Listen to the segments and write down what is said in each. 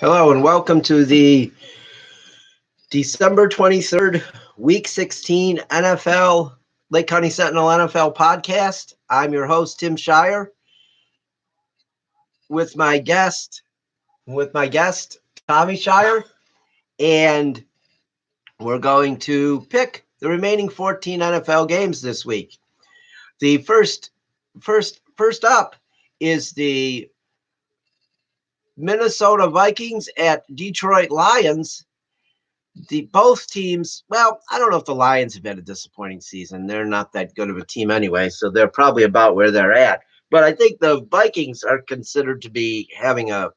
Hello and welcome to the December 23rd, Week 16 NFL, Lake County Sentinel NFL podcast. I'm your host, Tim Shirer, with my guest, Tommy Shirer, and we're going to pick the remaining 14 NFL games this week. The first up is the Minnesota Vikings at Detroit Lions. Both teams, well, I don't know if the Lions have had a disappointing season. They're not that good of a team anyway, so they're probably about where they're at. But I think the Vikings are considered to be having a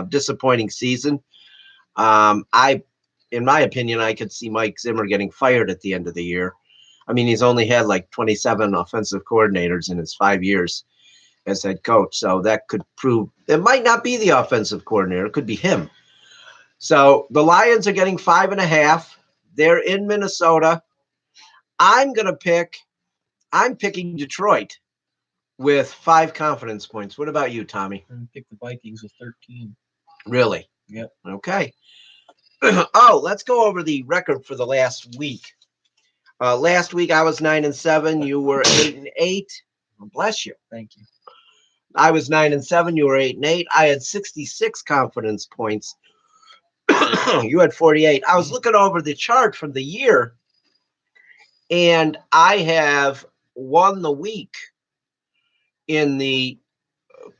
disappointing season. In my opinion, I could see Mike Zimmer getting fired at the end of the year. I mean, he's only had like 27 offensive coordinators in his 5 years as head coach, so that could prove it might not be the offensive coordinator; it could be him. So the Lions are getting 5.5. They're in Minnesota. I'm picking Detroit with 5 confidence points. What about you, Tommy? I'm gonna pick the Vikings with 13. Really? Yep. Okay. Oh, let's go over the record for the last week. Last week I was 9-7. You were 8-8. Well, bless you. Thank you. I was 9-7. You were 8-8. I had 66 confidence points. You had 48. I was looking over the chart from the year, and I have won the week in the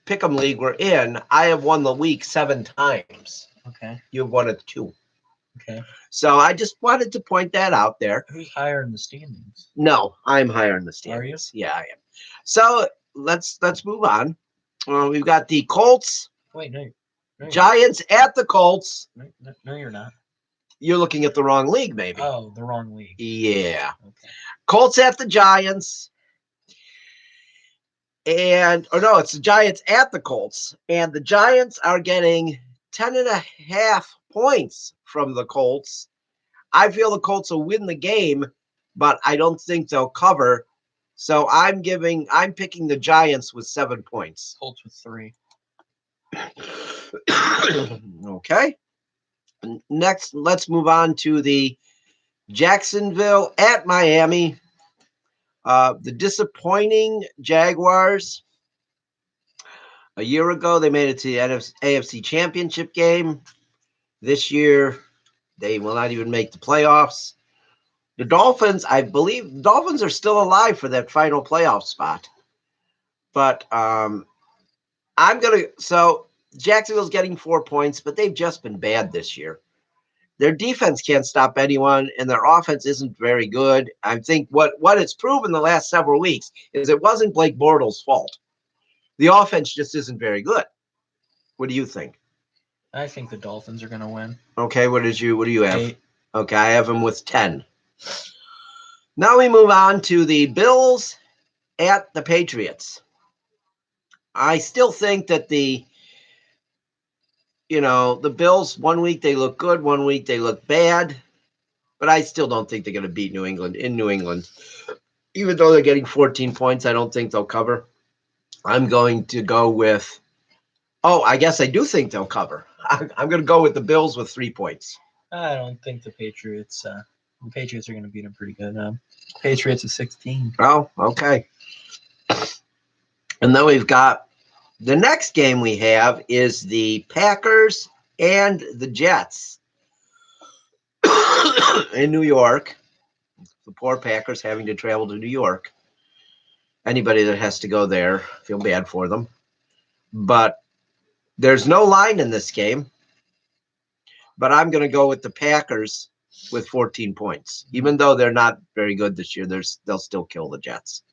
Pick'em League we're in. I have won the week 7 times. Okay. You've won it 2. Okay. So I just wanted to point that out there. Who's higher in the standings? No, I'm higher in the standings. Are you? Yeah, I am. So let's move on. We've got the Colts. Wait, no. Giants at the Colts. No, you're not. You're looking at the wrong league, maybe. Oh, the wrong league. Yeah. Okay. Colts at the Giants. It's the Giants at the Colts. And the Giants are getting 10.5 points from the Colts. I feel the Colts will win the game, but I don't think they'll cover. So I'm picking the Giants with 7 points. Colts with 3. Okay. Next, let's move on to the Jacksonville at Miami. The disappointing Jaguars. A year ago, they made it to the AFC Championship game. This year, they will not even make the playoffs. The Dolphins, I believe, the Dolphins are still alive for that final playoff spot. But so Jacksonville's getting 4 points, but they've just been bad this year. Their defense can't stop anyone, and their offense isn't very good. I think what it's proven the last several weeks is it wasn't Blake Bortles' fault. The offense just isn't very good. What do you think? I think the Dolphins are going to win. Okay, what do you have? 8. Okay, I have them with 10. Now we move on to the Bills at the Patriots. I still think that the Bills, 1 week they look good, 1 week they look bad, but I still don't think they're going to beat New England in New England. Even though they're getting 14 points, I don't think they'll cover. I'm going to go with, I guess I do think they'll cover. I'm going to go with the Bills with 3 points. I don't think the Patriots are going to beat them pretty good. Patriots is 16. Oh, okay. And then we've got the next game we have is the Packers and the Jets in New York. The poor Packers having to travel to New York. Anybody that has to go there, feel bad for them. But there's no line in this game. But I'm going to go with the Packers with 14 points. Even though they're not very good this year, they'll still kill the Jets.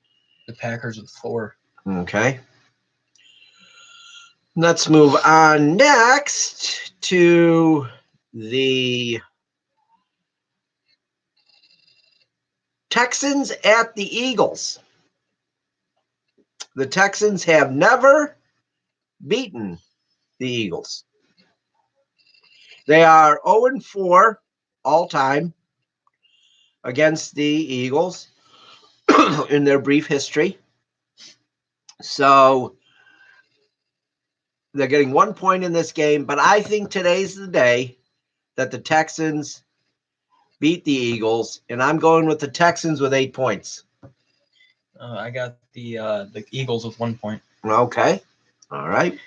The Packers with 4. Okay. Let's move on next to the Texans at the Eagles. The Texans have never beaten the Eagles. They are 0-4 all time against the Eagles in their brief history. So They're getting 1 point in this game, but I think today's the day that the Texans beat the Eagles, and I'm going with the Texans with 8 points. I got the Eagles with 1 point. Okay. All right.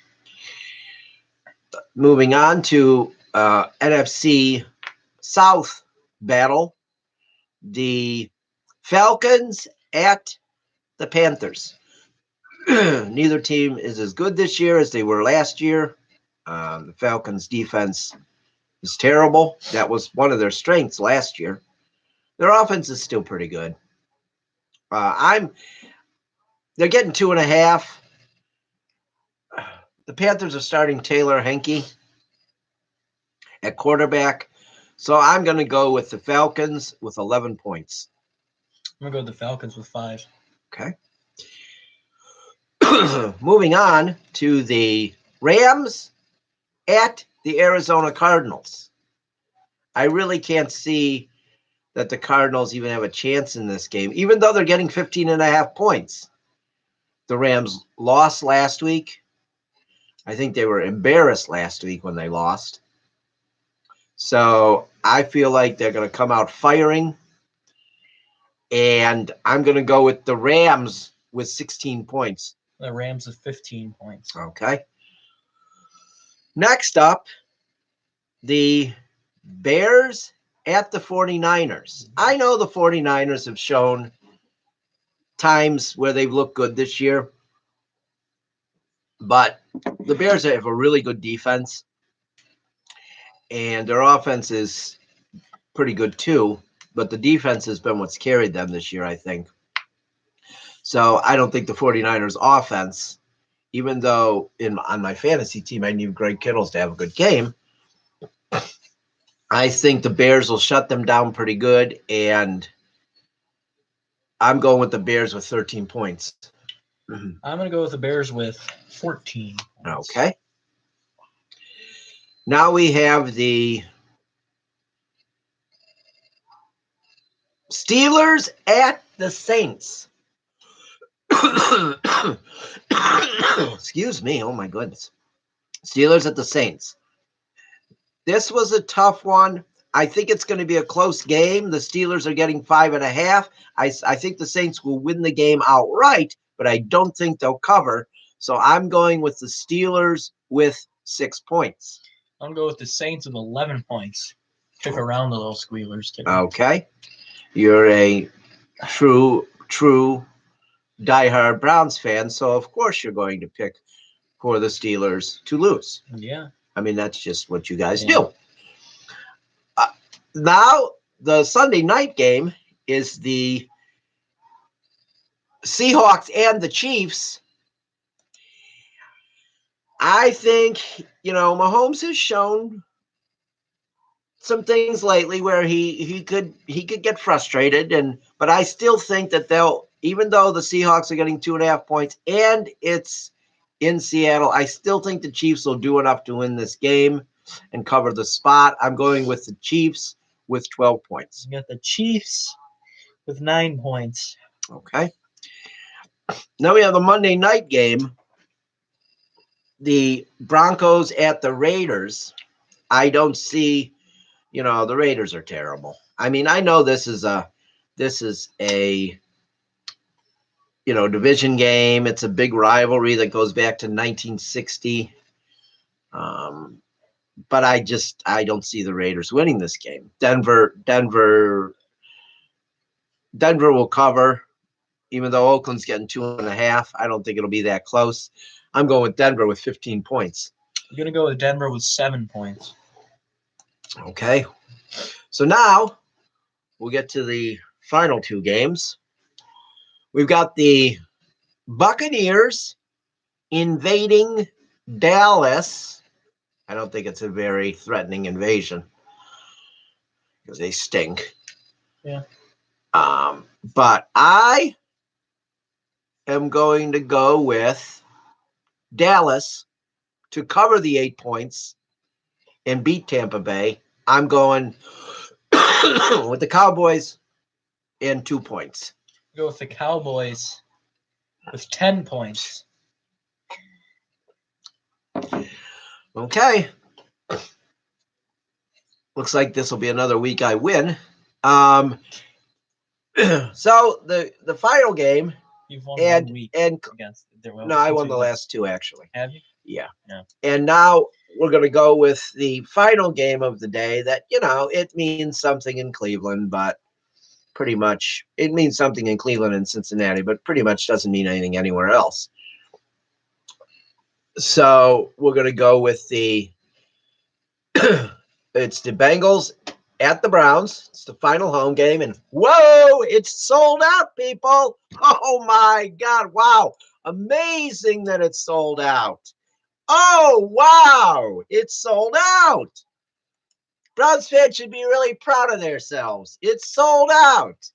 Moving on to NFC South battle. The Falcons at the Panthers. Neither team is as good this year as they were last year. The Falcons' defense is terrible. That was one of their strengths last year. Their offense is still pretty good. They're getting 2.5. The Panthers are starting Taylor Henke at quarterback. So I'm going to go with the Falcons with 11 points. I'm going to go with the Falcons with 5. Okay. Moving on to the Rams at the Arizona Cardinals. I really can't see that the Cardinals even have a chance in this game, even though they're getting 15.5 points. The Rams lost last week. I think they were embarrassed last week when they lost. So I feel like they're going to come out firing. And I'm going to go with the Rams with 16 points. The Rams with 15 points. Okay. Next up, the Bears at the 49ers. I know the 49ers have shown times where they've looked good this year, but the Bears have a really good defense, and their offense is pretty good too, but the defense has been what's carried them this year, I think. So I don't think the 49ers offense, even though on my fantasy team I need Greg Kittles to have a good game, I think the Bears will shut them down pretty good, and I'm going with the Bears with 13 points. I'm going to go with the Bears with 14 points. Okay. Now we have the Steelers at the Saints. Excuse me. Oh, my goodness. Steelers at the Saints. This was a tough one. I think it's going to be a close game. The Steelers are getting 5.5. I think the Saints will win the game outright, but I don't think they'll cover. So I'm going with the Steelers with 6 points. I'm going to go with the Saints with 11 points. Took around the little squealers today. Okay. You're a true diehard Browns fan, so of course you're going to pick for the Steelers to lose. Yeah. I mean, that's just what you guys do. Now, the Sunday night game is the Seahawks and the Chiefs. I think, Mahomes has shown some things lately where he could get frustrated, but I still think that even though the Seahawks are getting 2.5 points and it's in Seattle, I still think the Chiefs will do enough to win this game and cover the spot. I'm going with the Chiefs with 12 points. You got the Chiefs with 9 points. Okay. Now we have the Monday night game. The Broncos at the Raiders. I don't see, the Raiders are terrible. I mean, I know this is a division game. It's a big rivalry that goes back to 1960. But I don't see the Raiders winning this game. Denver will cover, even though Oakland's getting 2.5. I don't think it'll be that close. I'm going with Denver with 15 points. I'm going to go with Denver with 7 points. Okay. So now we'll get to the final 2 games. We've got the Buccaneers invading Dallas. I don't think it's a very threatening invasion because they stink. Yeah. But I am going to go with Dallas to cover the 8 points and beat Tampa Bay. I'm going with the Cowboys and 2 points. Go with the Cowboys with 10 points. Okay. Looks like this will be another week I win. So the final game. You've won And 1 week and against. no, I won the last two actually. Have you? Yeah. No. And now we're going to go with the final game of the day. That it means something in Cleveland, but pretty much it means something in Cleveland and Cincinnati, but pretty much doesn't mean anything anywhere else. So we're going to go with the it's the Bengals at the Browns. It's the final home game, and whoa, it's sold out, people. Oh my God. Wow. Amazing that it's sold out. Oh, wow. It's sold out. Browns fans should be really proud of themselves. It's sold out.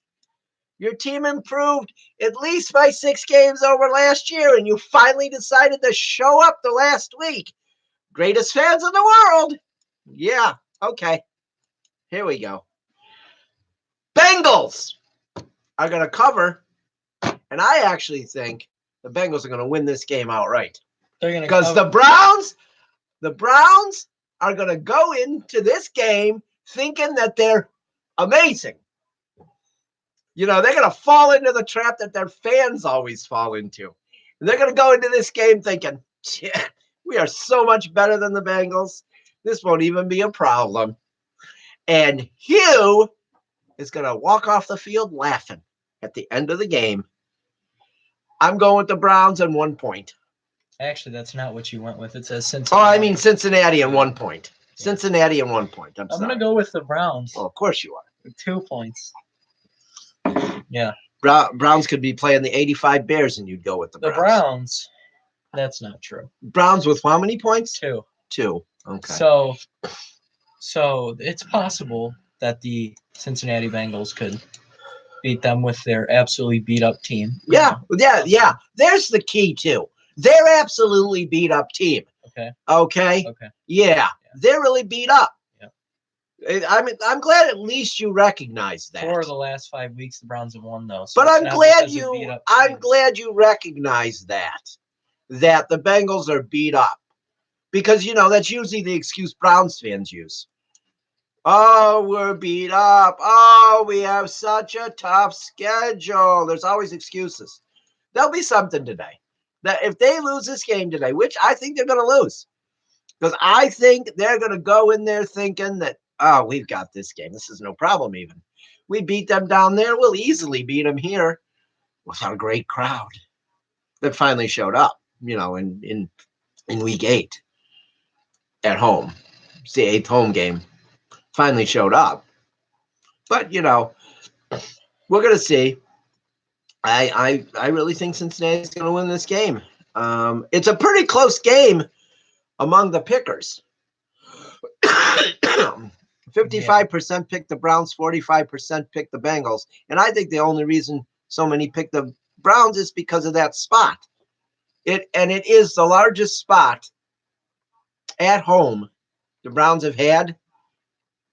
Your team improved at least by 6 games over last year, and you finally decided to show up the last week. Greatest fans in the world. Yeah, okay. Here we go. Bengals are going to cover, and I actually think the Bengals are going to win this game outright. They're going to because the Browns are going to go into this game thinking that they're amazing. They're going to fall into the trap that their fans always fall into. And they're going to go into this game thinking, yeah, we are so much better than the Bengals. This won't even be a problem. And Hugh is going to walk off the field laughing at the end of the game. I'm going with the Browns and 1 point. Actually, that's not what you went with. It says Cincinnati. Oh, I mean Cincinnati and 1 point. Yeah. Cincinnati and 1 point. I'm going to go with the Browns. Well, of course you are. 2 points. Yeah. Browns could be playing the 85 Bears, and you'd go with the Browns. The Browns. That's not true. Browns with how many points? 2. 2. Okay. So it's possible that the Cincinnati Bengals could beat them with their absolutely beat up team. Yeah. There's the key too. They're absolutely beat up team. Okay. Yeah. They're really beat up. Yeah. I'm glad at least you recognize that. 4 of the last 5 weeks the Browns have won though. So but I'm glad you recognize that the Bengals are beat up. Because that's usually the excuse Browns fans use. Oh, we're beat up. Oh, we have such a tough schedule. There's always excuses. There'll be something today. That if they lose this game today, which I think they're going to lose, because I think they're going to go in there thinking that, oh, we've got this game. This is no problem even. We beat them down there. We'll easily beat them here with our great crowd that finally showed up, in week 8 at home. It's the 8th home game. Finally showed up. But, we're going to see. I really think Cincinnati's going to win this game. It's a pretty close game among the pickers. 55% picked the Browns, 45% picked the Bengals. And I think the only reason so many picked the Browns is because of that spot. It is the largest spot at home the Browns have had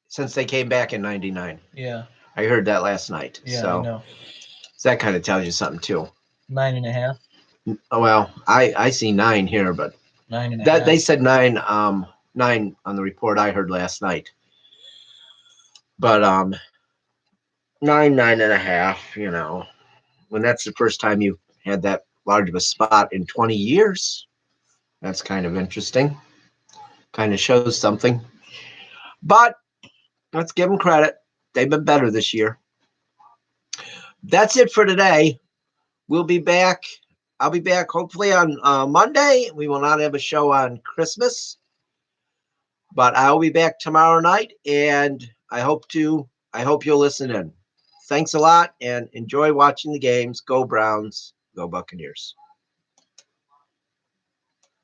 since they came back in 99. Yeah. I heard that last night. Yeah, so I know. That kind of tells you something too. 9.5. Well, I see 9 here, but 9.5. They said 9 9 on the report I heard last night. But 9.5, when that's the first time you had that large of a spot in 20 years, that's kind of interesting. Kind of shows something. But let's give them credit. They've been better this year. That's it for today. We'll be back. I'll be back hopefully on Monday. We will not have a show on Christmas, but I'll be back tomorrow night, and I hope you'll listen in. Thanks a lot, and enjoy watching the games. Go Browns. Go Buccaneers.